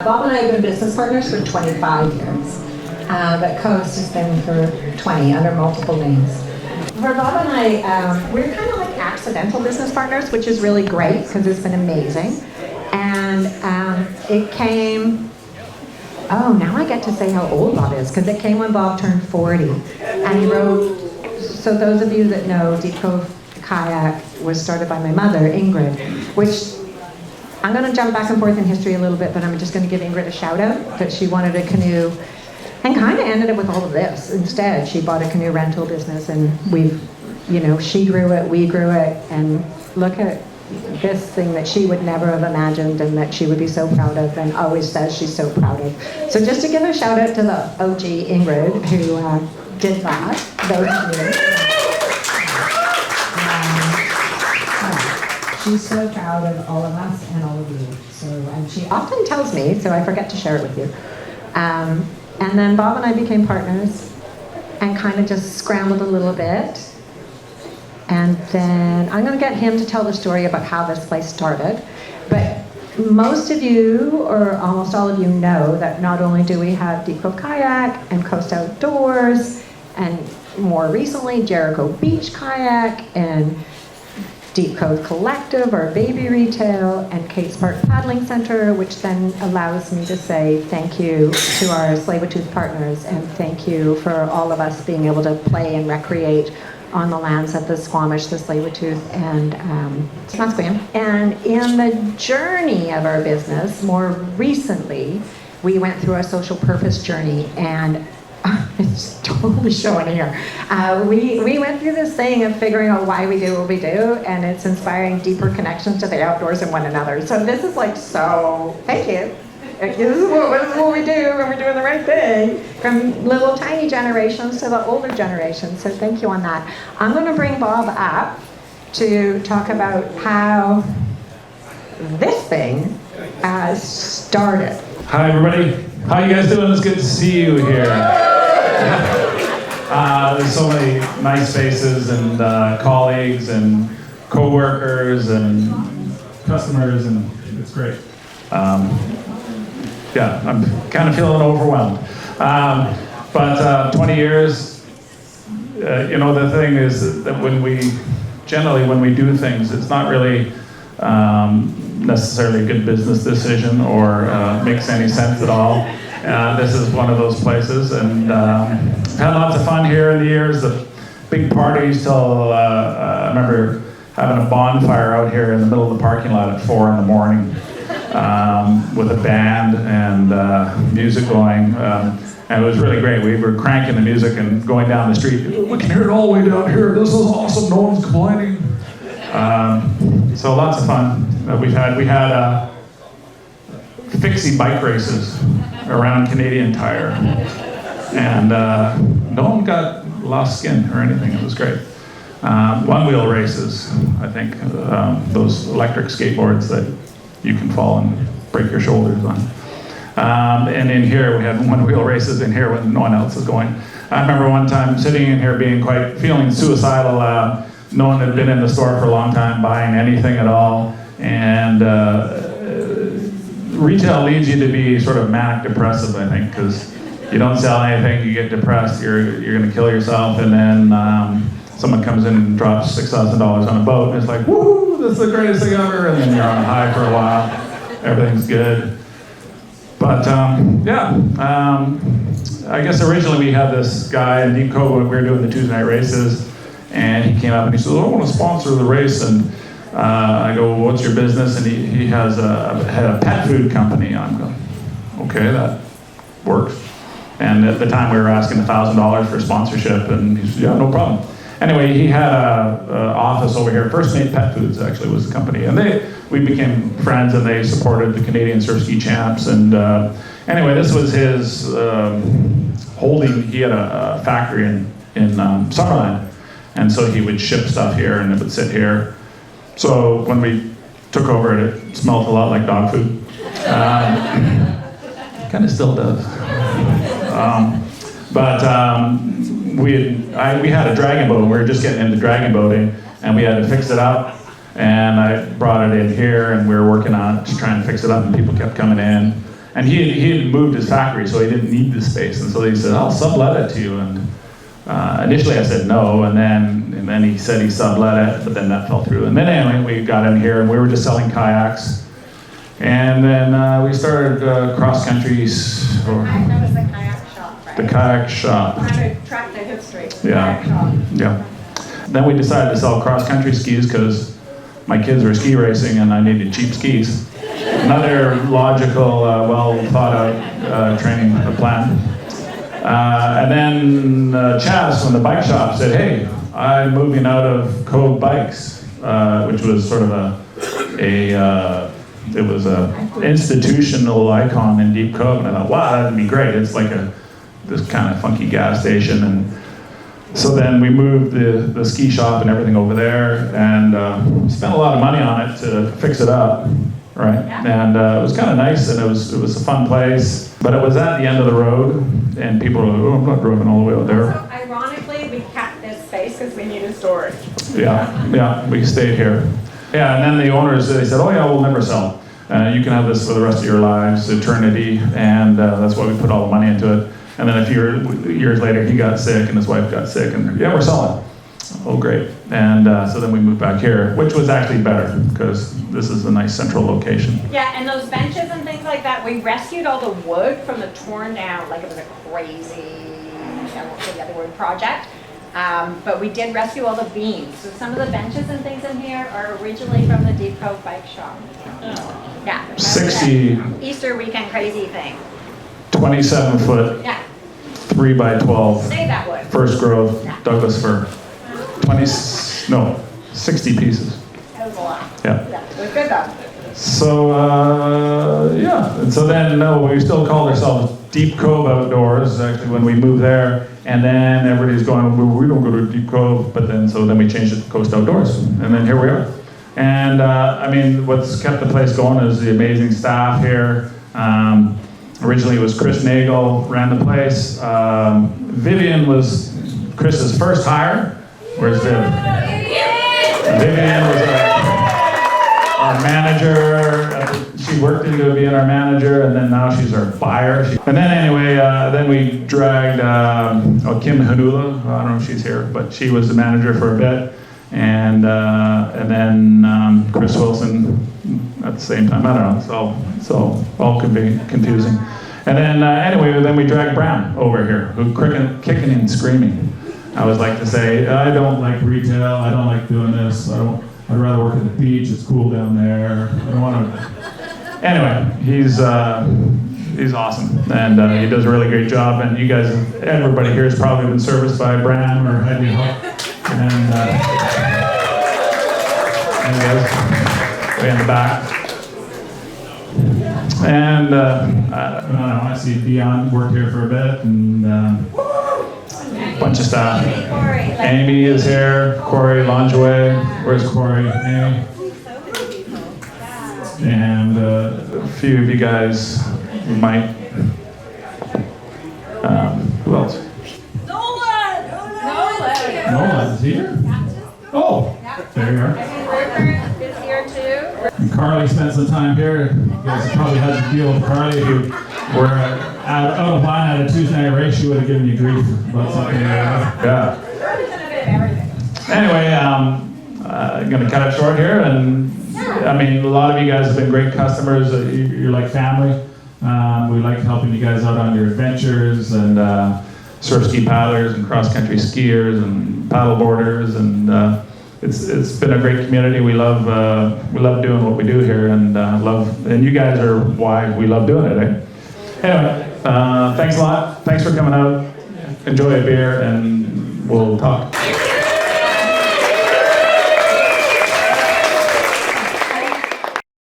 Bob and I have been business partners for 25 years, but Coast has been for 20 under multiple names. For Bob and I, we're kind of like accidental business partners, which is really great because it's been amazing. And it came, now I get to say how old Bob is, because it came when Bob turned 40. And he wrote, so those of you that know, Deep Cove Kayak was started by my mother, Ingrid, which I'm going to jump back and forth in history a little bit, but I'm just going to give Ingrid a shout out that she wanted a canoe and kind of ended up with all of this. Instead, she bought a canoe rental business and she grew it, we grew it, and look at this thing that she would never have imagined and that she would be so proud of and always says she's so proud of. So just to give a shout out to the OG Ingrid who did that, those canoes. She's so proud of all of us and all of you. So, and she often tells me, so I forget to share it with you. And then Bob and I became partners and kind of just scrambled a little bit. And then I'm going to get him to tell the story about how this place started. But most of you, or almost all of you, know that not only do we have Deep Cove Kayak and Coast Outdoors, and more recently Jericho Beach Kayak and Deep Cove Collective, our baby retail, and Kate's Park Paddling Center, which then allows me to say thank you to our Tsleil-Waututh partners and thank you for all of us being able to play and recreate on the lands of the Squamish, the Tsleil-Waututh, and Musqueam. And in the journey of our business, more recently, we went through a social purpose journey, and it's totally showing here. We went through this thing of figuring out why we do what we do, and it's inspiring deeper connections to the outdoors and one another. So this is like thank you. This is what we do, and we're doing the right thing, from little tiny generations to the older generations. So thank you on that. I'm going to bring Bob up to talk about how this thing started. Hi everybody, how you guys doing? It's good to see you here. There's so many nice faces and colleagues and co-workers and customers, and it's great. I'm kind of feeling overwhelmed. But 20 years, the thing is that when we do things, it's not really necessarily a good business decision or makes any sense at all. This is one of those places, and had lots of fun here in the years. The big parties till I remember having a bonfire out here in the middle of the parking lot at 4 a.m. With a band and music going, and it was really great. We were cranking the music and going down the street. We can hear it all the way down here. This is awesome. No one's complaining. So lots of fun. We had fixie bike races around Canadian Tire, and no one got lost skin or anything. It was great. One-wheel races, I think, those electric skateboards that you can fall and break your shoulders on. And in here, we had one-wheel races in here when no one else was going. I remember one time sitting in here feeling suicidal. No one had been in the store for a long time buying anything at all, and retail leads you to be sort of manic depressive, I think, because you don't sell anything, you get depressed, you're going to kill yourself, and then someone comes in and drops $6,000 on a boat, and it's like, woo, this is the greatest thing ever, and then you're on a high for a while, everything's good. But I guess originally we had this guy in Deep Cove when we were doing the Tuesday night races, and he came up and he said, I want to sponsor the race, and I go, well, what's your business? And he had a pet food company. I'm going, okay, that works. And at the time we were asking $1,000 for sponsorship, and he said, yeah, no problem. Anyway, he had an office over here. First Mate Pet Foods actually was the company, and we became friends, and they supported the Canadian Surf Ski Champs. And anyway, this was his holding. He had a factory in Summerland, and so he would ship stuff here, and it would sit here. So when we took over it smelled a lot like dog food. Kind of still does. We had a dragon boat, and we were just getting into dragon boating, and we had to fix it up, and I brought it in here, and we were working on it to try and fix it up, and people kept coming in, And he had moved his factory, so he didn't need the space. And so he said, I'll sublet it to you. And initially I said no, and then he said he sublet it, but then that fell through. And then anyway, we got in here, and we were just selling kayaks. And then we started cross-country. That was the kayak shop, right? The kayak shop. Kind of track the history. Yeah. Kayak shop. Yeah. Then we decided to sell cross-country skis because my kids were ski racing and I needed cheap skis. Another logical, well-thought-out training plan. And then Chaz from the bike shop said, hey, I'm moving out of Cove Bikes, which was sort of it was a institutional icon in Deep Cove. And I thought, wow, that'd be great. It's like this kind of funky gas station. And so then we moved the ski shop and everything over there, and spent a lot of money on it to fix it up, right? And it was kind of nice, and it was a fun place, but it was at the end of the road, and people were like, oh, I'm not driving all the way out there. So ironically, we kept this space because we needed storage. Yeah, we stayed here. Yeah, and then the owners, they said, oh yeah, we'll never sell. You can have this for the rest of your lives, eternity, and that's why we put all the money into it. And then a few years later, he got sick and his wife got sick, and yeah, we're selling. Oh, great. And so then we moved back here, which was actually better because this is a nice central location. Yeah, and those benches and things like that, we rescued all the wood from the torn down, like it was a crazy, I won't say the other word, project. But we did rescue all the beams. So some of the benches and things in here are originally from the Deep Cove Bike Shop. Yeah. remember 60 that Easter weekend crazy thing. 27 foot, Yeah, 3 by 12, say that wood. first growth, Yeah. Douglas fir. 60 pieces. That was a lot. Yeah. Yeah, it was good though. So, yeah, and so then, we still called ourselves Deep Cove Outdoors, actually, when we moved there, and then everybody's going, well, we don't go to Deep Cove, but then we changed it to Coast Outdoors, and then here we are. And, I mean, what's kept the place going is the amazing staff here. Originally it was Chris Nagel ran the place. Vivian was Chris's first hire. Where's Viv? Vivian was our manager. She worked into being our manager, and then now she's our buyer. And then anyway, then we dragged Kim Hanula. I don't know if she's here, but she was the manager for a bit. And then Chris Wilson at the same time. I don't know. So all could be confusing. And then anyway, then we dragged Brown over here, who kicking and screaming. I always like to say, I don't like retail. I don't like doing this. I'd rather work at the beach. It's cool down there. I don't want to. Anyway, he's awesome, and he does a really great job. And you guys, everybody here has probably been serviced by Bram or had you help. And anyways, way in the back. And I don't know, I see Dion worked here for a bit, and bunch of stuff. Amy is here, Corey Longeway. Where's Corey? Amy. And a few of you guys might. Who else? Nolan is here? Oh, there you are. Rupert is here too. And Carly spent some time here. You guys probably had to deal with Carly. If you were out of line at a Tuesday night race, she would have given you grief about something. Yeah. Anyway, I'm going to cut it short here. And I mean, a lot of you guys have been great customers. You're like family. We like helping you guys out on your adventures, and surf ski paddlers and cross-country skiers and paddle boarders, and it's been a great community. We love doing what we do here, and you guys are why we love doing it. Eh? Anyway, thanks a lot. Thanks for coming out. Enjoy a beer, and we'll talk.